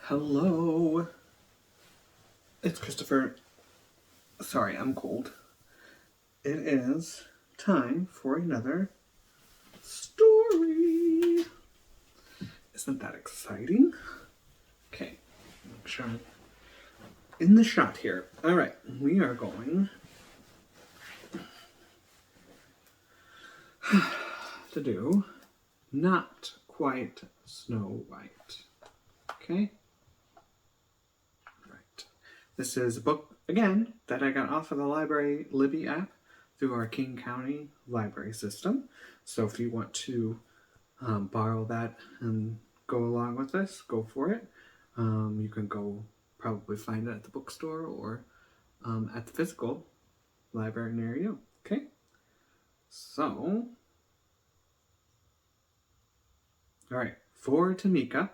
Hello. It's Christopher. Sorry, I'm cold. It is time for another story. Isn't that exciting? Okay, make sure I'm in the shot here. All right, we are going to do Not Quite Snow White. Okay? Right. This is a book, again, that I got off of the library Libby app through our King County library system. So if you want to borrow that and go along with this, go for it. You can go probably find it at the bookstore or at the physical library near you. Okay? So, all right. For Tamika,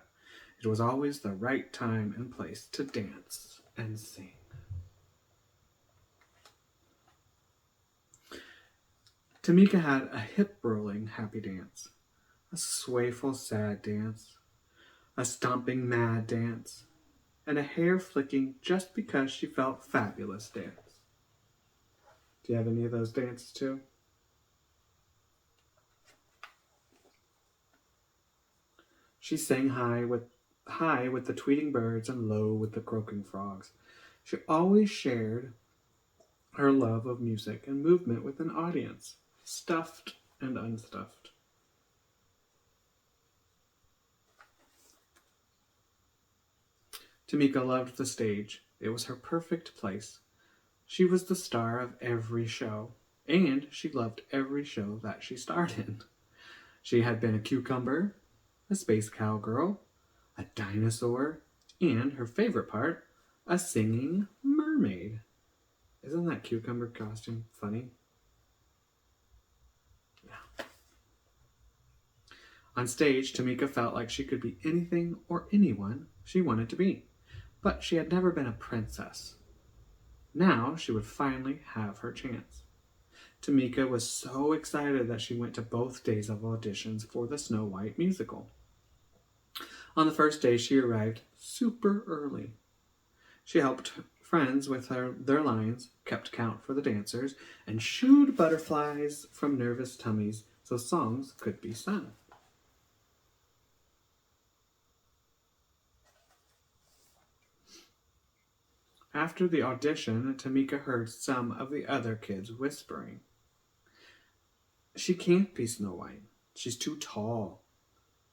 it was always the right time and place to dance and sing. Tamika had a hip-rolling happy dance, a swayful sad dance, a stomping mad dance, and a hair-flicking just because she felt fabulous dance. Do you have any of those dances too? She sang high with the tweeting birds and low with the croaking frogs. She always shared her love of music and movement with an audience, stuffed and unstuffed. Tamika loved the stage. It was her perfect place. She was the star of every show, and she loved every show that she starred in. She had been a cucumber, a space cowgirl, a dinosaur, and her favorite part, a singing mermaid. Isn't that cucumber costume funny? Yeah. On stage, Tamika felt like she could be anything or anyone she wanted to be, but she had never been a princess. Now she would finally have her chance. Tamika was so excited that she went to both days of auditions for the Snow White musical. On the first day, she arrived super early. She helped friends with their lines, kept count for the dancers, and shooed butterflies from nervous tummies so songs could be sung. After the audition, Tamika heard some of the other kids whispering. She can't be Snow White. She's too tall.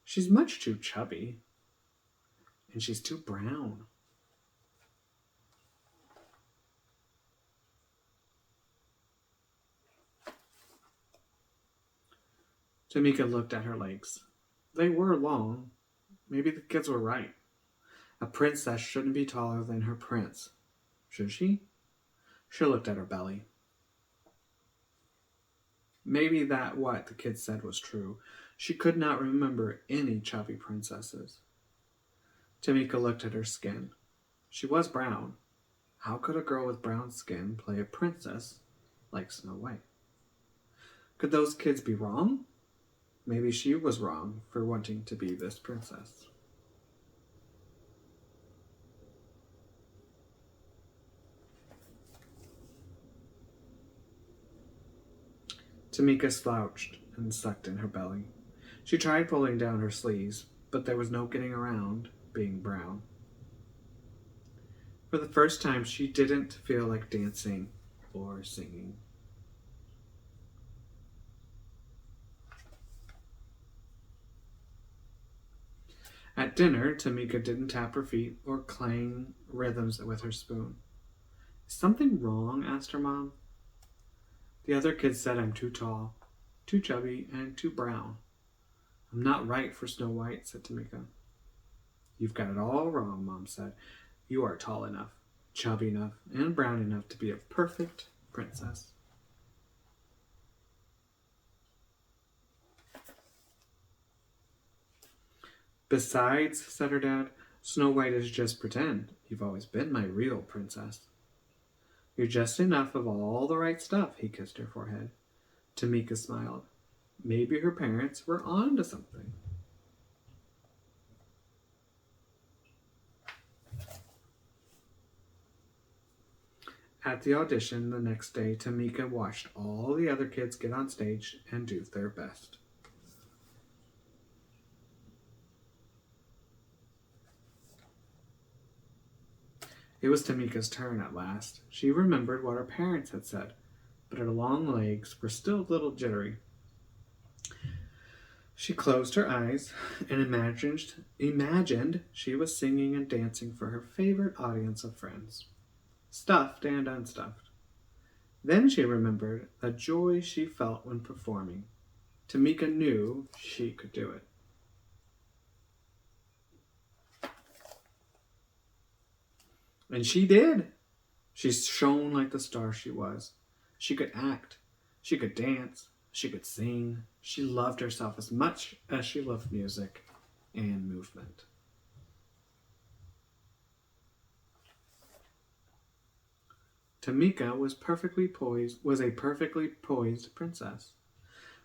She's much too chubby. And she's too brown. Tamika looked at her legs. They were long. Maybe the kids were right. A princess shouldn't be taller than her prince. Should she? She looked at her belly. Maybe that what the kids said was true. She could not remember any chubby princesses. Tamika looked at her skin. She was brown. How could a girl with brown skin play a princess like Snow White? Could those kids be wrong? Maybe she was wrong for wanting to be this princess. Tamika slouched and sucked in her belly. She tried pulling down her sleeves, but there was no getting around being brown. For the first time, she didn't feel like dancing or singing. At dinner, Tamika didn't tap her feet or clang rhythms with her spoon. Is something wrong? Asked her mom. The other kids said I'm too tall, too chubby, and too brown. I'm not right for Snow White, said Tamika. You've got it all wrong, Mom said. You are tall enough, chubby enough, and brown enough to be a perfect princess. Besides, said her dad, Snow White is just pretend. You've always been my real princess. You're just enough of all the right stuff, he kissed her forehead. Tamika smiled. Maybe her parents were on to something. At the audition the next day, Tamika watched all the other kids get on stage and do their best. It was Tamika's turn at last. She remembered what her parents had said, but her long legs were still a little jittery. She closed her eyes and imagined she was singing and dancing for her favorite audience of friends, stuffed and unstuffed. Then she remembered the joy she felt when performing. Tamika knew she could do it. And she did. She shone like the star she was. She could act. She could dance. She could sing. She loved herself as much as she loved music and movement. Tamika was a perfectly poised princess.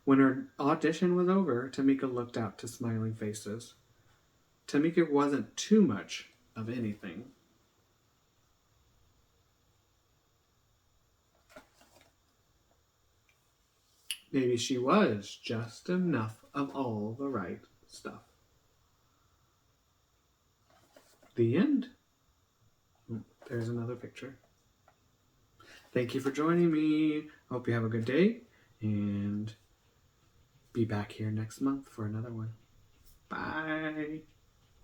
When her audition was over, Tamika looked out to smiling faces. Tamika wasn't too much of anything. Maybe she was just enough of all the right stuff. The end. There's another picture. Thank you for joining me. Hope you have a good day and be back here next month for another one. Bye.